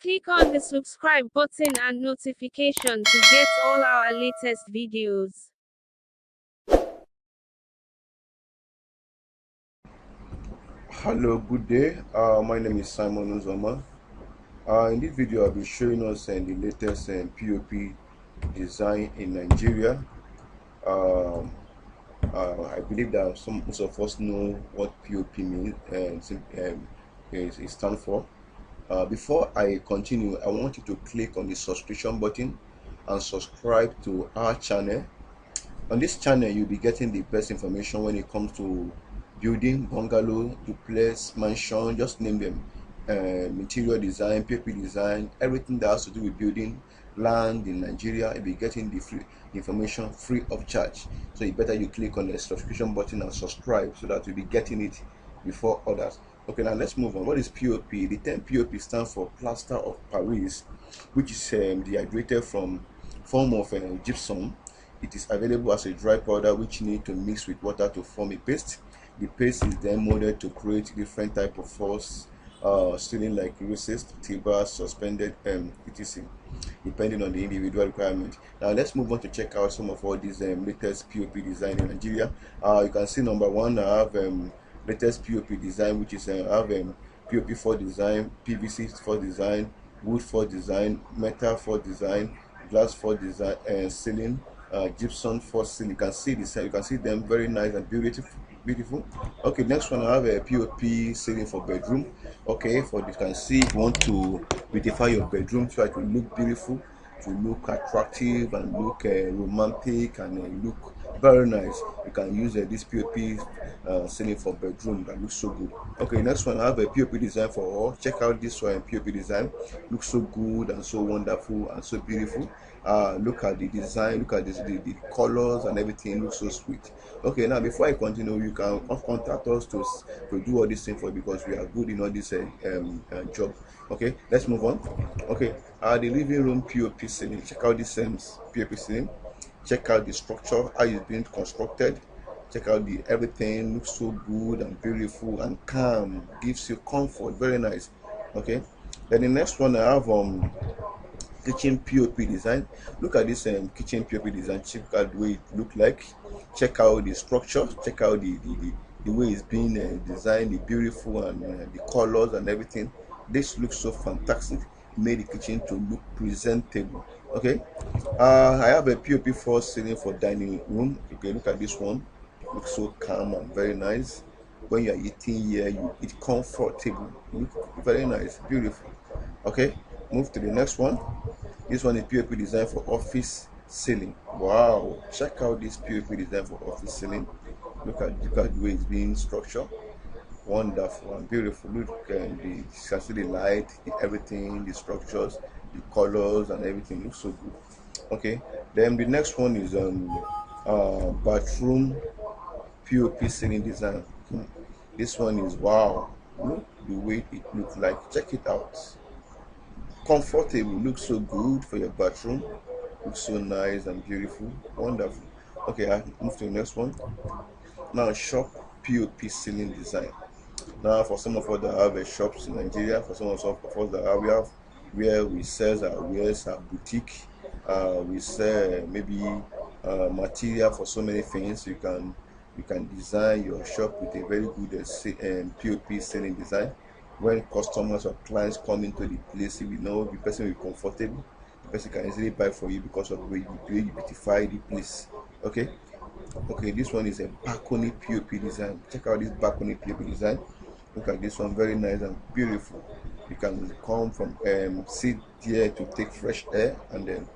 Click on the subscribe button and notification to get all our latest videos. Hello, good day. My name is Simon Uzoma. In this video, I'll be showing us the latest POP design in Nigeria. Um, I believe that most of us know what POP means and it stands for. Before I continue, I want you to click on the subscription button and subscribe to our channel. On this channel, you'll be getting the best information when it comes to building bungalow, duplex, mansion, just name them. Interior design, PP design, everything that has to do with building land in Nigeria. You'll be getting the free information free of charge. So you better you click on the subscription button and subscribe so that you'll be getting it before others. Okay, now let's move on. What is POP? The term POP stands for plaster of Paris, which is dehydrated from form of gypsum. It is available as a dry powder which you need to mix with water to form a paste. The paste is then molded to create different type of false ceiling like recessed, timbers, suspended, etc. depending on the individual requirement. Now let's move on to check out some of all these latest POP design in Nigeria. You can see number one, I have latest POP design, which is I have POP for design, PVC for design, wood for design, metal for design, glass for design, and ceiling, gypsum for ceiling. You can see this. You can see them very nice and beautiful. Okay, next one I have a POP ceiling for bedroom. Okay, for you can see if you want to beautify your bedroom so it will look beautiful, to look attractive and look romantic and look very nice. You can use this POP ceiling for bedroom that looks so good. Okay, next one I have a POP design for all. Check out this one. POP design looks so good and so wonderful and so beautiful. Look at the design, look at the colors and everything looks so sweet. Okay, now before I continue, you can contact us to do all this thing for you because we are good in all this job. Okay, let's move on. Okay, the living room POP ceiling. Check out this POP ceiling. Check out the structure, how it's being constructed. Check out the everything looks so good and beautiful and calm, gives you comfort, very nice. Okay, then the next one I have kitchen POP design. Look at this kitchen POP design. Check out the way it look like. Check out the structure. Check out the way it's being designed, the beautiful and the colors and everything. This looks so fantastic. Made the kitchen to look presentable. Okay, I have a POP for ceiling for dining room. Okay, look at this one. Looks so calm and very nice. When you are eating here, you eat comfortable. Look very nice, beautiful. Okay, move to the next one. This one is POP design for office ceiling. Wow, check out this POP design for office ceiling. Look at the way it's being structured. Wonderful and beautiful. Look, you can see the light, everything, the structures, the colors, and everything looks so good. Okay, then the next one is bathroom POP ceiling design. This one is wow. Look the way it looks like. Check it out. Comfortable, looks so good for your bathroom. Looks so nice and beautiful. Wonderful. Okay, I move to the next one. Now shop POP ceiling design. Now for some of us that have a shops in Nigeria, for some of us that have, we have where we sell our wares, our boutique. We sell maybe material for so many things. You can design your shop with a very good POP ceiling design. When customers or clients come into the place, you know the person will be comfortable. The person can easily buy for you because of the way you beautify the place. Okay. Okay, this one is a balcony POP design. Check out this balcony POP design. Look at this one, very nice and beautiful. You can come from sit there to take fresh air, and then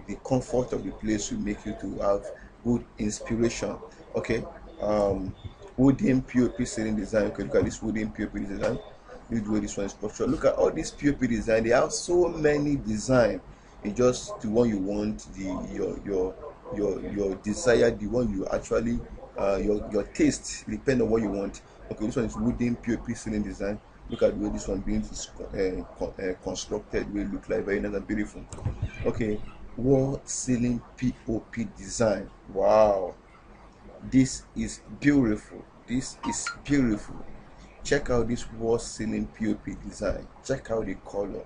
the comfort of the place will make you to have good inspiration. Okay, wooden POP ceiling design. Okay, look at this wooden POP design. Look the way this one is structured. Look at all these POP design. They have so many design. It's just the one you want, your desire, the one you actually your taste depend on what you want. Okay, this one is wooden POP ceiling design. Look at the way this one being constructed, will look like very nice and beautiful. Okay, wall ceiling POP design. Wow, this is beautiful. This is beautiful. Check out this wall ceiling POP design. Check out the color.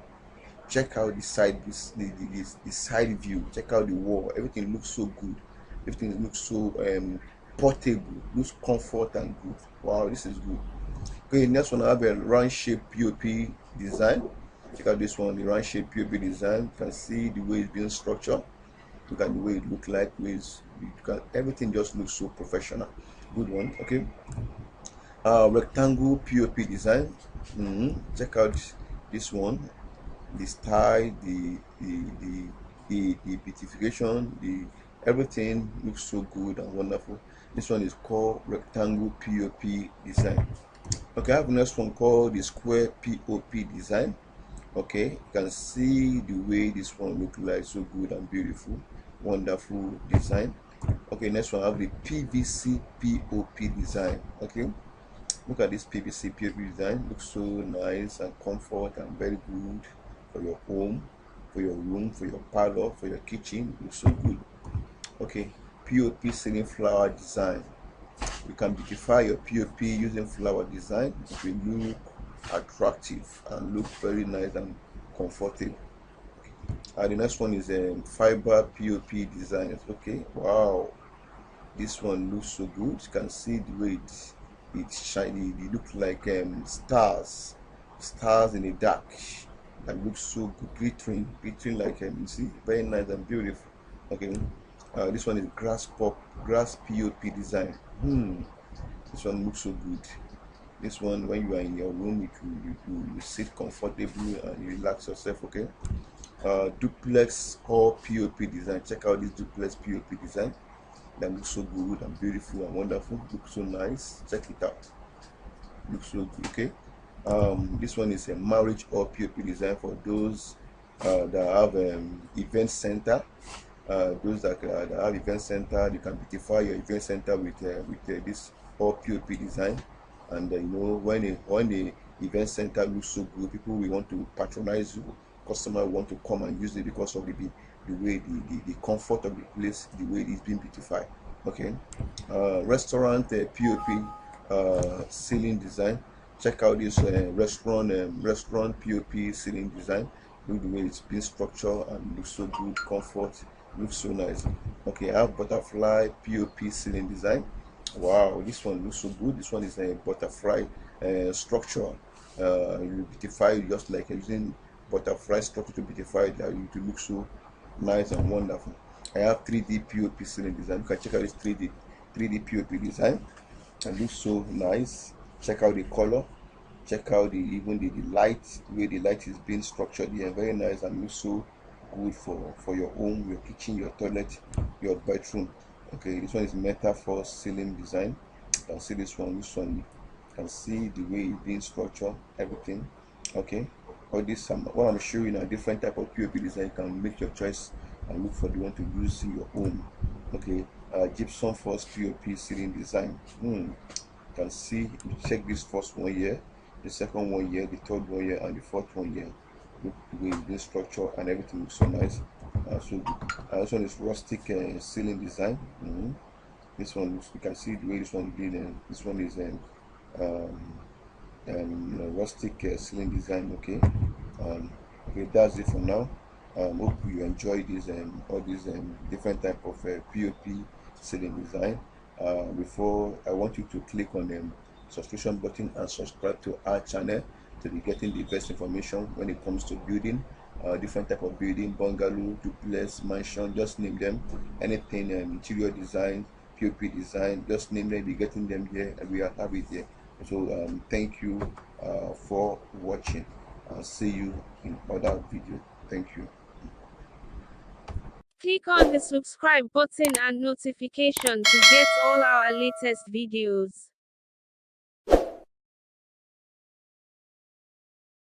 Check out the side, the side view. Check out the wall. Everything looks so good. Everything looks so portable. Looks comfort and good. Wow, this is good. Okay, next one I have a round shape POP design. Check out this one, the round shape POP design. You can see the way it's being structured. Look at the way it looks like. Everything just looks so professional. Good one. Okay. Rectangle POP design. Check out this one. The style, the beautification, the everything looks so good and wonderful. This one is called rectangle POP design. Okay, I have the next one called the square POP design. Okay, you can see the way this one look like, so good and beautiful, wonderful design. Okay, next one I have the PVC POP design. Okay, look at this PVC POP design. Looks so nice and comfort and very good for your home, for your room, for your parlor, for your kitchen. Looks so good. Okay, POP ceiling flower design. You can beautify your POP using flower design. It will look attractive and look very nice and comfortable. The next one is fiber POP design. Okay, wow, this one looks so good. You can see the way it's shiny. It looks like stars in the dark. That looks so good, glittering like you see, very nice and beautiful. Okay, this one is grass POP design. This one looks so good. This one, when you are in your room, you sit comfortably and you relax yourself. Okay. Duplex or POP design. Check out this duplex POP design. That looks so good and beautiful and wonderful. Looks so nice. Check it out. Looks so good. Okay. This one is a marriage or POP design for those that have event center. Those that have event center, you can beautify your event center with this or POP design. And you know, when the event center looks so good, people will want to patronize you. Customer want to come and use it because of the way the comfort of the place, the way it's being beautified. Okay. Restaurant POP ceiling design. Check out this restaurant POP ceiling design. Look the way it's been structured and looks so good, comfort, looks so nice. Okay, I have butterfly POP ceiling design. Wow, this one looks so good. This one is a butterfly structure. You beautify just like using butterfly structure to beautify that you to look so nice and wonderful. I have 3D POP ceiling design. You can check out this 3D POP design. It looks so nice. Check out the color. Check out even the light, the way the light is being structured here. Very nice and looks so good for your home, your kitchen, your toilet, your bedroom. Okay, this one is metaphor ceiling design. You can see this one. You can see the way it's being structured, everything. Okay, all this what I'm showing a different type of POP design. You can make your choice and look for the one to use in your home. Okay, gypsum force POP ceiling design. You can see, you check this first one here, the second one here, the third one here, and the fourth one here. Look the way it's been structured and everything looks so nice. This one is rustic ceiling design. This one looks, you can see the way this one is being. This one is rustic ceiling design. Okay. Okay, that's it for now. Hope you enjoy this all these different type of POP ceiling design. Before, I want you to click on the subscription button and subscribe to our channel to be getting the best information when it comes to building different type of building, bungalow, duplex, mansion, just name them. Anything interior design, POP design, just name them, be getting them here and we have it here. So thank you for watching. I'll see you in other video. Thank you. Click on the subscribe button and notification to get all our latest videos.